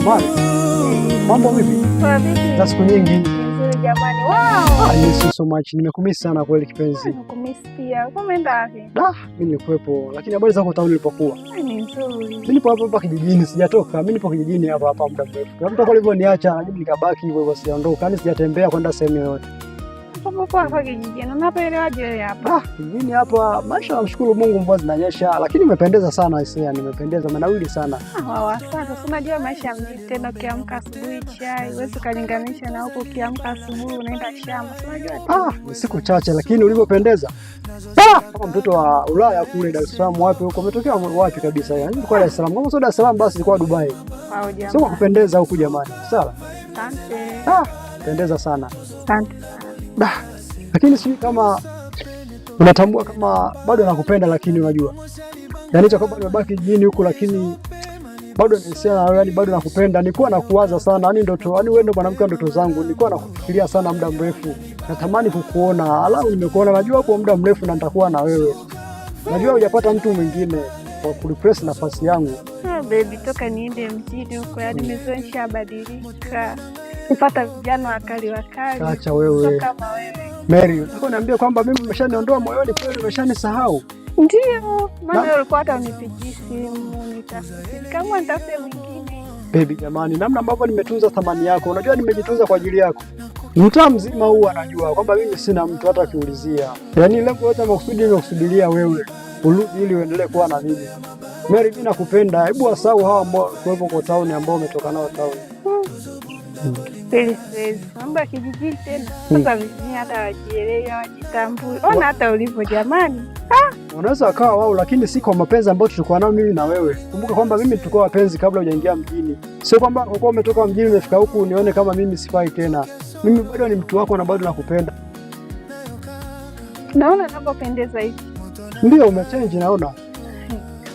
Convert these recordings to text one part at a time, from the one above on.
Mali, mambo vipi? Poa vipi? Za siku nyingi. Nzuri jamani. Wow. Thank you so much. Nimekumisi sana kweli kipenzi. Nimekumisi pia. Umeenda wapi? Mimi nilikuwepo, lakini habari zako town nilipokuwa. Ni nzuri. Mimi nipo hapa kijijini, sijatoka. Mimi nipo kijijini hapa muda mrefu. Kwa mtu alivyoniacha, najua nikabaki hivyo siondoka. Yaani sijatembea kwenda sehemu yoyote. Hapo hapa kijijini. Unapoelewaje wewe hapa? Kijijini hapa maisha, namshukuru Mungu, mvua zinanyesha, lakini nimependeza sana Isia, nimependeza manawili sana. Asante. Unajua maisha ya mjini tena, ukiamka asubuhi chai, huwezi kulinganisha na huko ukiamka asubuhi unaenda shamba. Unajua? Ni siku chache lakini ulivyopendeza. Kama mtoto wa Ulaya kule Dar es Salaam wapi huko, umetokea wapi kabisa yani? Kwa Dar es Salaam. Kama sio Dar es Salaam basi ilikuwa Dubai. Jamani. Sio kupendeza huku jamani. Sawa. Asante. Pendeza sana. Asante. Lakini sijui kama unatambua kama bado nakupenda, lakini unajua. Yaani cha kwamba nimebaki jijini huku lakini bado nisema yani bado nakupenda. Nilikuwa nakuwaza sana. Yaani ndoto, yaani wewe ndo mwanamke ndoto zangu. Nilikuwa nakufikiria sana muda mrefu. Natamani kukuona. Alafu nimekuona, najua kwa muda mrefu na nitakuwa na wewe. Najua hujapata mtu mwingine wa kureplace nafasi yangu. Baby, toka niende mjini huko yani nimesha badilika. Nipata vijana wakali. Acha wewe. Kama wewe. Mary, unataka niambie kwamba mimi umeshaniondoa moyoni kweli, umeshanisahau? Ndio, maana ulikuwa hata unipigie simu nitafute. Kama nitafute mwingine. Baby jamani, namna ambavyo nimetunza thamani yako. Unajua nimejitunza kwa ajili yako. Mtaa mzima huu anajua kwamba mimi sina mtu hata kiulizia. Yaani lengo lote makusudi nimekusudilia wewe. Urudi ili uendelee kuwa na mimi. Mary, mimi nakupenda. Hebu wasahau hawa ambao kuwepo kwa town ambao umetoka nao town. Mambo ya kijijini tena. Sasa vijijini hata wajielewi, hawajitambui. Ona hata ulivyo jamani. Unaweza akawa wao, lakini si kwa mapenzi ambayo tulikuwa nao mimi na wewe. Kumbuka kwamba mimi tulikuwa wapenzi kabla hujaingia mjini. Sio kwamba kwa kuwa umetoka mjini umefika huku unione kama mimi sifai tena. Mimi bado ni mtu wako na bado nakupenda. Naona unapopendeza hivi. Ndio umechange naona.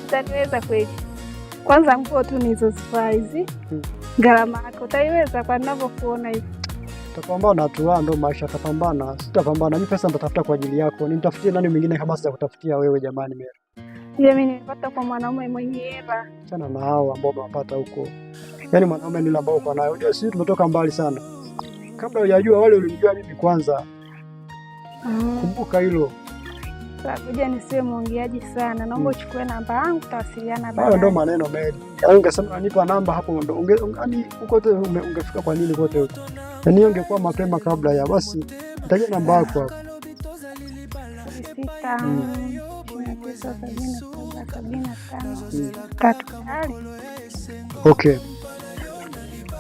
Utaniweza kweli? Kwanza nguo tu nilizozivaa hizi. Gharama yako utaiweza kwa ninavyokuona hivi? Tutapambana tu, ndo maisha, tutapambana. Sitapambana, mimi pesa nitatafuta kwa ajili yako. Nimtafutie nani mwingine kama sijakutafutia wewe jamani Mary? Mimi nimepata kwa mwanaume mwenye hela. Sana na hao ambao unapata huko. Yaani mwanaume ni ambao uko nayo. Unajua sisi tumetoka mbali sana. Kabla hujajua wale ulimjua mimi kwanza. Kumbuka hilo. Ngoja nisiwe mwongeaji sana. Naomba uchukue namba yangu tutawasiliana baadaye. Hayo ndo maneno Mary. Yaani ungesema unipa namba hapo ndo yaani uko te ungefika kwa nini kote huko. Yaani ungekuwa mapema kabla ya basi. Nitajia namba yako hapo. 6 Okay.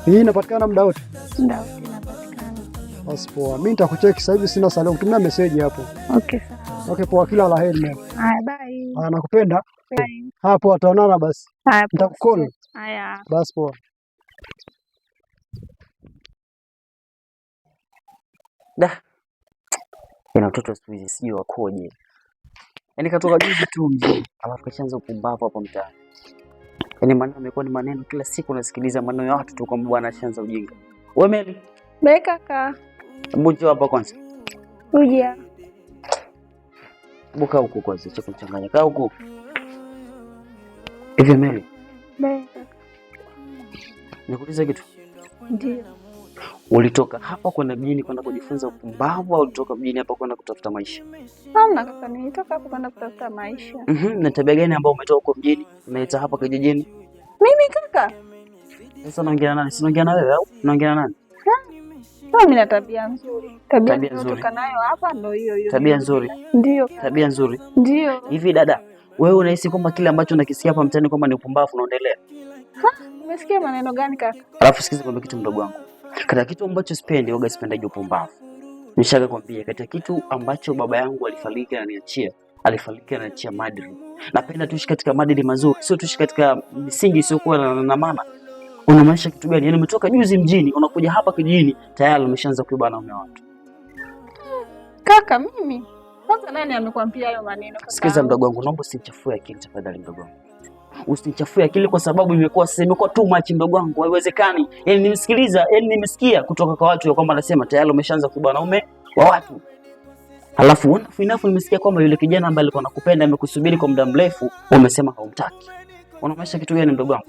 Hii inapatikana muda wote? Muda wote inapatikana. Basi poa. Mimi nitakucheki sasa hivi, sina salio, kutumia message hapo. Okay sawa. Okay poa, kila la heri Mary. Haya bye. Nakupenda. Bye. Hapo ataonana basi. Haya. Nitakukol. Haya. Basi poa. Ina mtoto siku hizi sijui wakoje. Yaani katoka juzi tu mjini, alafu kashaanza upumbavu hapo mtaani. Yaani maneno yamekuwa ni maneno, kila siku nasikiliza maneno ya watu tu kwamba bwana ashaanza ujinga. Wewe Mary? Be kaka. Mbona hapa kwanza? Uja. Buka huko kwanza, cha kuchanganya. Kaa huko. Hivi Mary? Be kaka. Nikuuliza kitu. Ndio. Ulitoka hapa kwenda mjini kwenda kujifunza upumbavu au ulitoka mjini hapa kwenda kutafuta maisha? Hamna kaka, nilitoka hapa kwenda kutafuta maisha. Na tabia gani ambayo umetoka huko mjini umeleta hapa kijijini? Mimi kaka? Sasa naongea na nani? Sinaongea na wewe au naongea na nani? Mimi na tabia nzuri. Tabia nzuri kutoka nayo hapa ndio hiyo. Tabia nzuri? Ndio. Tabia nzuri? Ndio. Hivi dada, wewe unahisi kwamba kile ambacho unakisikia hapa mtaani kwamba ni upumbavu unaendelea? Umesikia maneno gani kaka? Alafu sikiza kwamba kitu mdogo wangu. Katika kitu ambacho sipendi, waga sipendaje upumbavu. Nishaga kwambia katika kitu ambacho baba yangu alifariki ananiachia maadili. Napenda tuishi katika maadili mazuri, sio tuishi katika misingi isiyokuwa na maana. Unamaanisha kitu gani? Yaani umetoka juzi mjini, unakuja hapa kijijini, tayari umeshaanza kuiba wanaume wa watu. Kaka mimi, kwanza nani amekwambia hayo maneno kaka? Sikiza mdogo wangu, naomba usinichafue akili tafadhali mdogo wangu. Usinichafue akili kwa sababu imekuwa too much mdogo wangu, haiwezekani. Yaani nimesikia kutoka kwa watu ya kwamba anasema tayari umeshaanza kuiba wanaume wa watu. Alafu nimesikia kwamba yule kijana ambaye alikuwa anakupenda amekusubiri kwa muda mrefu, umesema haumtaki. Unamaanisha kitu gani mdogo wangu?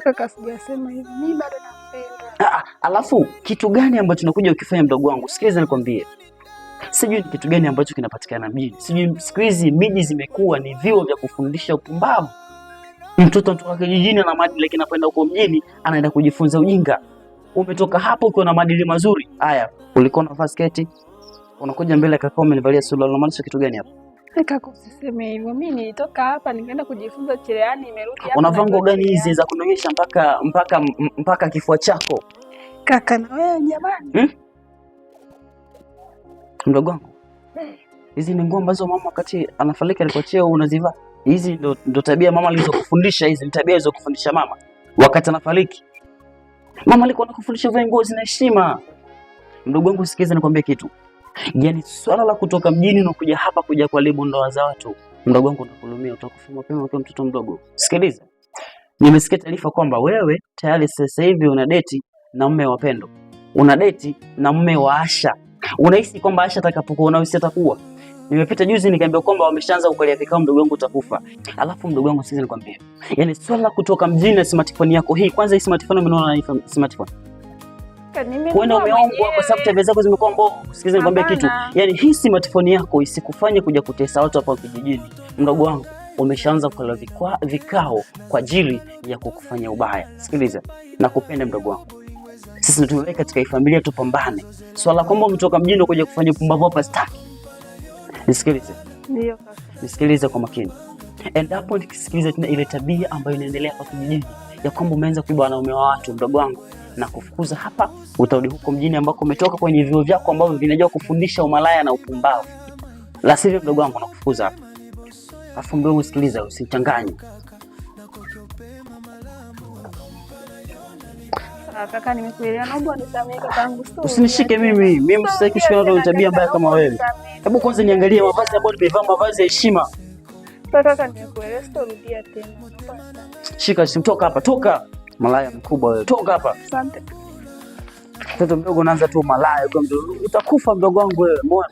Kaka, sijasema hivyo. Mimi bado nampenda. Alafu kitu gani ambacho unakuja ukifanya mdogo wangu? Sikiliza nikwambie. Sijui ni kitu gani ambacho kinapatikana mjini. Sijui siku hizi miji zimekuwa ni vyuo vya kufundisha upumbavu. Mtoto anatoka kijijini na maadili, lakini anakwenda huko mjini anaenda kujifunza ujinga. Umetoka hapo ukiwa na maadili mazuri. Haya, ulikuwa unavaa sketi, unakuja mbele kaka umenivalia suruali, unamaanisha kitu gani hapo? Kaka, usiseme hivyo. Mimi nilitoka hapa nikaenda kujifunza cherehani, nimerudi hapa. Unavaa nguo gani hizi za kunyonyesha mpaka kifua chako? Kaka na wewe jamani. Mdogo wangu. Hizi ni nguo ambazo mama wakati anafariki alikuachia unazivaa. Hizi ndo tabia mama alizokufundisha, hizi ni tabia alizokufundisha mama. Wakati anafariki, mama alikuwa anakufundisha vile nguo zina heshima. Mdogo wangu, sikiza nikwambie kitu. Yaani swala la kutoka mjini na kuja hapa kuja kuharibu ndoa za watu. Mdogo wangu, nakulumia, utakufa mapema ukiwa mtoto mdogo. Sikiliza. Nimesikia taarifa kwamba wewe tayari sasa hivi una deti na mume wa Pendo. Una deti na mume wa Asha. Unahisi kwamba Asha atakapokuona wewe atakuwa? Nimepita juzi nikaambia kwamba wameshaanza kukalia vikao, mdogo wangu utakufa. Alafu mdogo wangu, sikiza nikwambie. Yaani swala la kutoka mjini na smartphone yako hii, kwanza hii smartphone umeona na smartphone. Wewe umeombwa kwa sababu tabia zako zimekuwa mbovu. Sikiza nikwambie kitu. Yaani hii smartphone yako isikufanye kuja kutesa watu hapa kijijini. Mdogo wangu, umeshaanza kukalia vikao kwa ajili ya kukufanya ubaya. Sikiliza, nakupenda mdogo wangu. Sisi tunaweka katika familia tupambane. Swala kwamba umetoka mjini kuja kufanya upumbavu hapa sitaki. Nisikilize. Ndio kaka. Nisikilize kwa makini. Endapo nikisikiliza tena ile tabia ambayo inaendelea hapa kijijini ya kwamba umeanza kuiba wanaume wa watu, mdogo wangu, na kufukuza hapa, utarudi huko mjini ambako umetoka kwenye vyuo vyako ambavyo vinajua kufundisha umalaya na upumbavu. La sivyo mdogo wangu, nakufukuza hapa. Afu mdogo, sikiliza, usichanganye. Kaka, nimekuelewa. Naomba unisamehe kakaangu. Usinishike mimi. Mimi sitaki kushikana na tabia mbaya kama wewe. Hebu kwanza niangalie mavazi ambayo nimevaa, mavazi ya heshima. Kaka, nimekuelewa. Sitarudia tena. Shika, simtoka hapa, toka. Malaya mkubwa wewe. Toka hapa. Asante. Mtoto mdogo unaanza tu malaya kwa mdogo. Utakufa mdogo wangu wewe. Mbona?